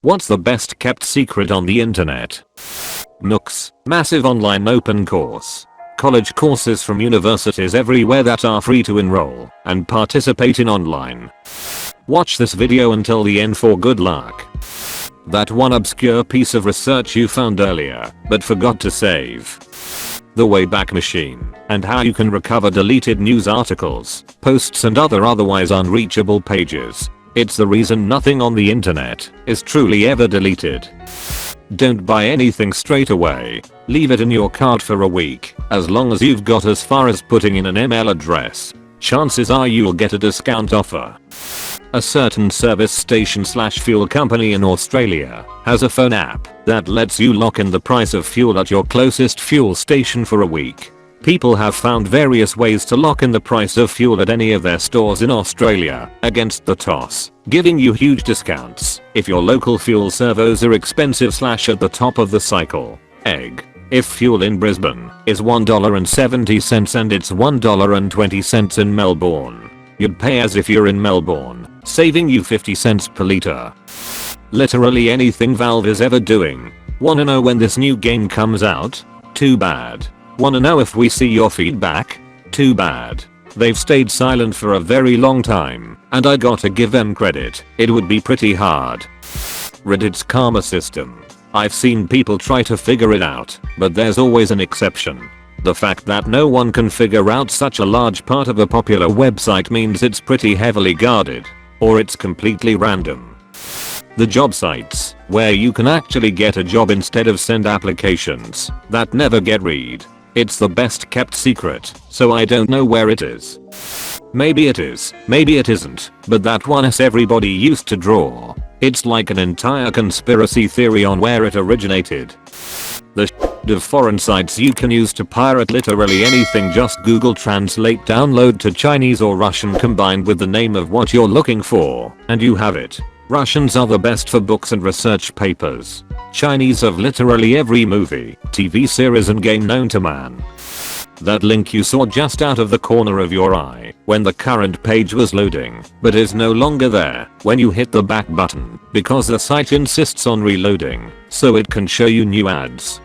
What's the best kept secret on the internet? Nooks, massive online open course. College courses from universities everywhere that are free to enroll and participate in online. Watch this video until the end for good luck. That one obscure piece of research you found earlier but forgot to save. The Wayback Machine and how you can recover deleted news articles, posts and other otherwise unreachable pages. It's the reason nothing on the internet is truly ever deleted. Don't buy anything straight away. Leave it in your cart for a week. As long as you've got as far as putting in an email address, chances are you'll get a discount offer. A certain service station / fuel company in Australia has a phone app that lets you lock in the price of fuel at your closest fuel station for a week. People have found various ways to lock in the price of fuel at any of their stores in Australia against the toss, giving you huge discounts if your local fuel servos are expensive / at the top of the cycle. If fuel in Brisbane is $1.70 and it's $1.20 in Melbourne, you'd pay as if you're in Melbourne, saving you 50 cents per litre. Literally anything Valve is ever doing. Wanna know when this new game comes out? Too bad. Wanna know if we see your feedback? Too bad. They've stayed silent for a very long time, and I gotta give them credit. It would be pretty hard. Reddit's karma system. I've seen people try to figure it out, but there's always an exception. The fact that no one can figure out such a large part of a popular website means it's pretty heavily guarded, or it's completely random. The job sites, where you can actually get a job instead of send applications that never get read. It's the best kept secret, so I don't know where it is. Maybe it is, maybe it isn't, but that one is everybody used to draw. It's like an entire conspiracy theory on where it originated. The of foreign sites you can use to pirate literally anything. Just Google Translate download to Chinese or Russian combined with the name of what you're looking for, and you have it. Russians are the best for books and research papers. Chinese of literally every movie, TV series and game known to man. That link you saw just out of the corner of your eye when the current page was loading, but is no longer there when you hit the back button because the site insists on reloading so it can show you new ads.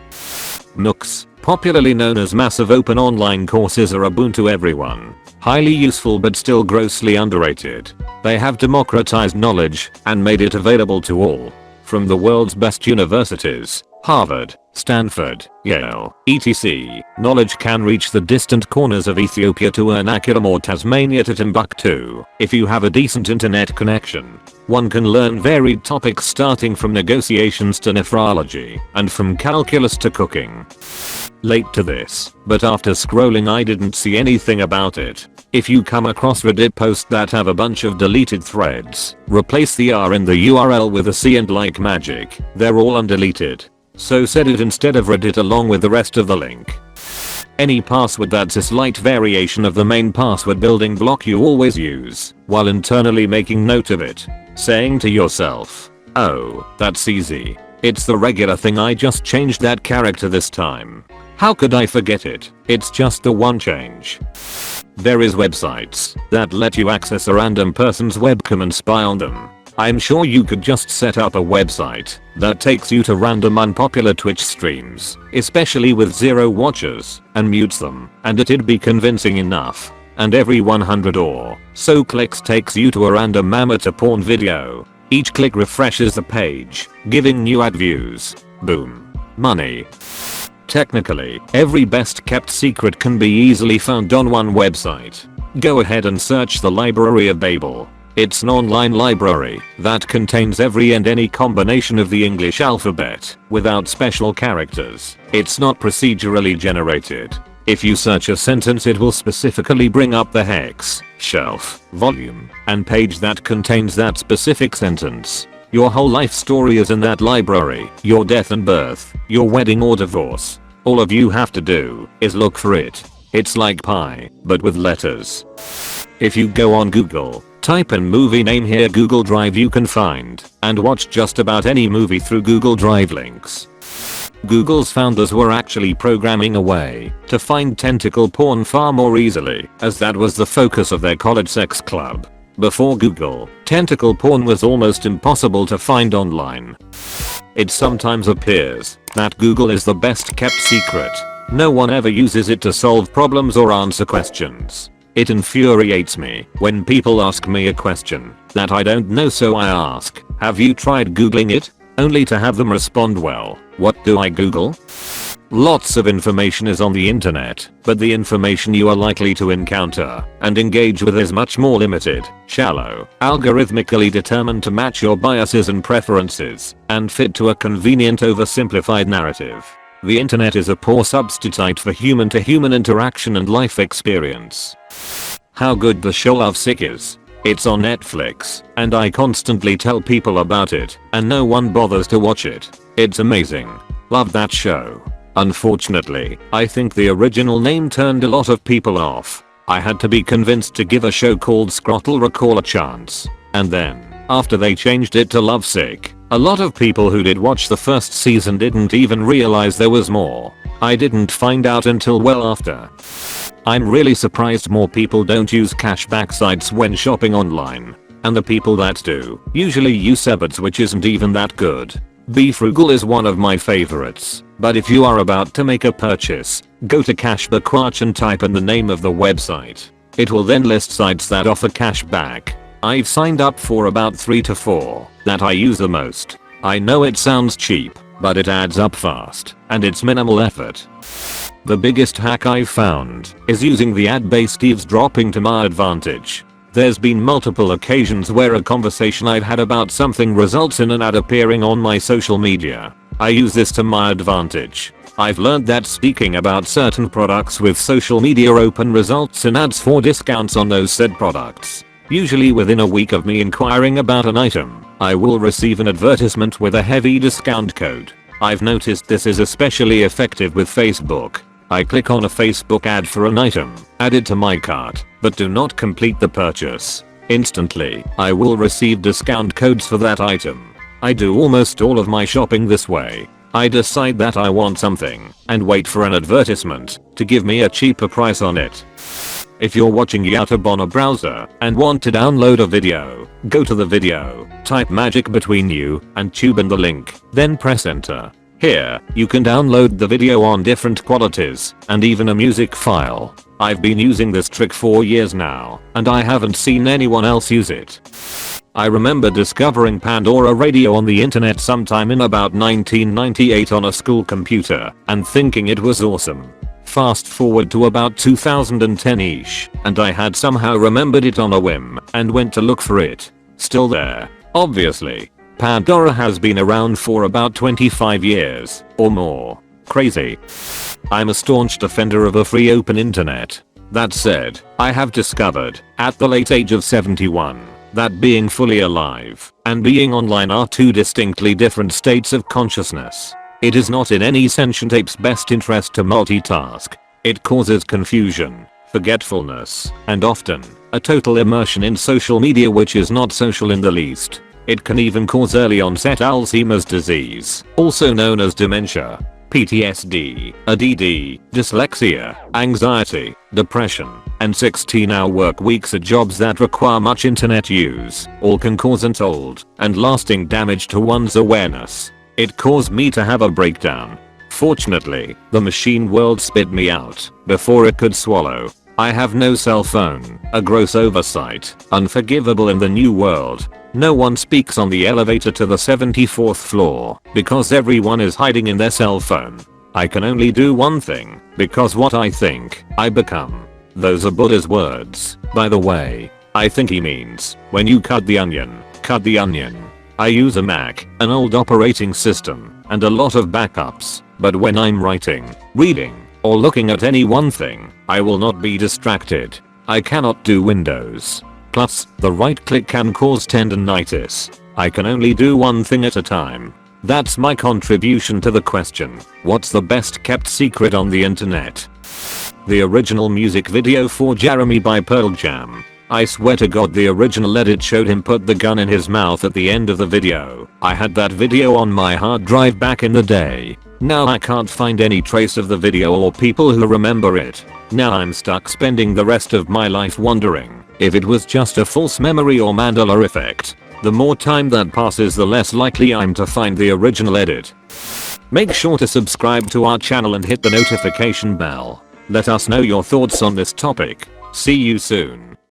Nooks, popularly known as massive open online courses, are open to everyone. Highly useful but still grossly underrated. They have democratized knowledge and made it available to all. From the world's best universities, Harvard, Stanford, Yale, etc. Knowledge can reach the distant corners of Ethiopia to Ernakulam or Tasmania to Timbuktu. If you have a decent internet connection, one can learn varied topics starting from negotiations to nephrology and from calculus to cooking. Late to this, but after scrolling I didn't see anything about it. If you come across Reddit posts that have a bunch of deleted threads, replace the R in the URL with a C and like magic, they're all undeleted. So set it instead of Reddit along with the rest of the link. Any password that's a slight variation of the main password building block you always use, while internally making note of it, saying to yourself, oh, that's easy. It's the regular thing, I just changed that character this time. How could I forget it? It's just the one change. There is websites that let you access a random person's webcam and spy on them. I'm sure you could just set up a website that takes you to random unpopular Twitch streams, especially with 0 watchers, and mutes them, and it'd be convincing enough. And every 100 or so clicks takes you to a random amateur porn video. Each click refreshes the page, giving new ad views. Boom. Money. Technically, every best kept secret can be easily found on one website. Go ahead and search the Library of Babel. It's an online library that contains every and any combination of the English alphabet without special characters. It's not procedurally generated. If you search a sentence, it will specifically bring up the hex, shelf, volume, and page that contains that specific sentence. Your whole life story is in that library. Your death and birth, your wedding or divorce. All of you have to do is look for it. It's like pi, but with letters. If you go on Google, type in movie name here, Google Drive, you can find and watch just about any movie through Google Drive links. Google's founders were actually programming a way to find tentacle porn far more easily, as that was the focus of their college sex club. Before Google, tentacle porn was almost impossible to find online. It sometimes appears that Google is the best kept secret. No one ever uses it to solve problems or answer questions. It infuriates me when people ask me a question that I don't know, so I ask, have you tried Googling it? Only to have them respond, well, what do I Google? Lots of information is on the internet, but the information you are likely to encounter and engage with is much more limited, shallow, algorithmically determined to match your biases and preferences, and fit to a convenient oversimplified narrative. The internet is a poor substitute for human-to-human interaction and life experience. How good the show Lovesick is. It's on Netflix, and I constantly tell people about it, and no one bothers to watch it. It's amazing. Love that show. Unfortunately, I think the original name turned a lot of people off. I had to be convinced to give a show called Scrottle Recall a chance. And then, after they changed it to Lovesick, a lot of people who did watch the first season didn't even realize there was more. I didn't find out until well after. I'm really surprised more people don't use cashback sites when shopping online. And the people that do usually use Askreddit, which isn't even that good. Be Frugal is one of my favorites, but if you are about to make a purchase, go to Cashback and type in the name of the website. It will then list sites that offer cashback. I've signed up for about 3 to 4 that I use the most. I know it sounds cheap, but it adds up fast, and it's minimal effort. The biggest hack I've found is using the ad-based eavesdropping to my advantage. There's been multiple occasions where a conversation I've had about something results in an ad appearing on my social media. I use this to my advantage. I've learned that speaking about certain products with social media open results in ads for discounts on those said products. Usually within a week of me inquiring about an item, I will receive an advertisement with a heavy discount code. I've noticed this is especially effective with Facebook. I click on a Facebook ad for an item, add it to my cart, but do not complete the purchase. Instantly, I will receive discount codes for that item. I do almost all of my shopping this way. I decide that I want something and wait for an advertisement to give me a cheaper price on it. If you're watching YouTube on a browser and want to download a video, go to the video, type magic between you and tube in the link, then press enter. Here, you can download the video on different qualities and even a music file. I've been using this trick for years now, and I haven't seen anyone else use it. I remember discovering Pandora Radio on the internet sometime in about 1998 on a school computer and thinking it was awesome. Fast forward to about 2010-ish, and I had somehow remembered it on a whim and went to look for it. Still there, obviously. Pandora has been around for about 25 years or more. Crazy. I'm a staunch defender of a free open internet. That said, I have discovered, at the late age of 71, that being fully alive and being online are two distinctly different states of consciousness. It is not in any sentient ape's best interest to multitask. It causes confusion, forgetfulness, and often, a total immersion in social media which is not social in the least. It can even cause early onset Alzheimer's disease, also known as dementia, PTSD, ADD, dyslexia, anxiety, depression, and 16-hour work weeks at jobs that require much internet use. All can cause untold and lasting damage to one's awareness. It caused me to have a breakdown. Fortunately, the machine world spit me out before it could swallow. I have no cell phone, a gross oversight, unforgivable in the new world. No one speaks on the elevator to the 74th floor because everyone is hiding in their cell phone. I can only do one thing, because what I think, I become. Those are Buddha's words, by the way. I think he means, when you cut the onion, cut the onion. I use a Mac, an old operating system, and a lot of backups, but when I'm writing, reading, or looking at any one thing, I will not be distracted. I cannot do Windows. Plus, the right click can cause tendinitis. I can only do one thing at a time. That's my contribution to the question, what's the best kept secret on the internet? The original music video for Jeremy by Pearl Jam. I swear to God the original edit showed him put the gun in his mouth at the end of the video. I had that video on my hard drive back in the day. Now I can't find any trace of the video or people who remember it. Now I'm stuck spending the rest of my life wondering if it was just a false memory or Mandela effect. The more time that passes, the less likely I'm to find the original edit. Make sure to subscribe to our channel and hit the notification bell. Let us know your thoughts on this topic. See you soon.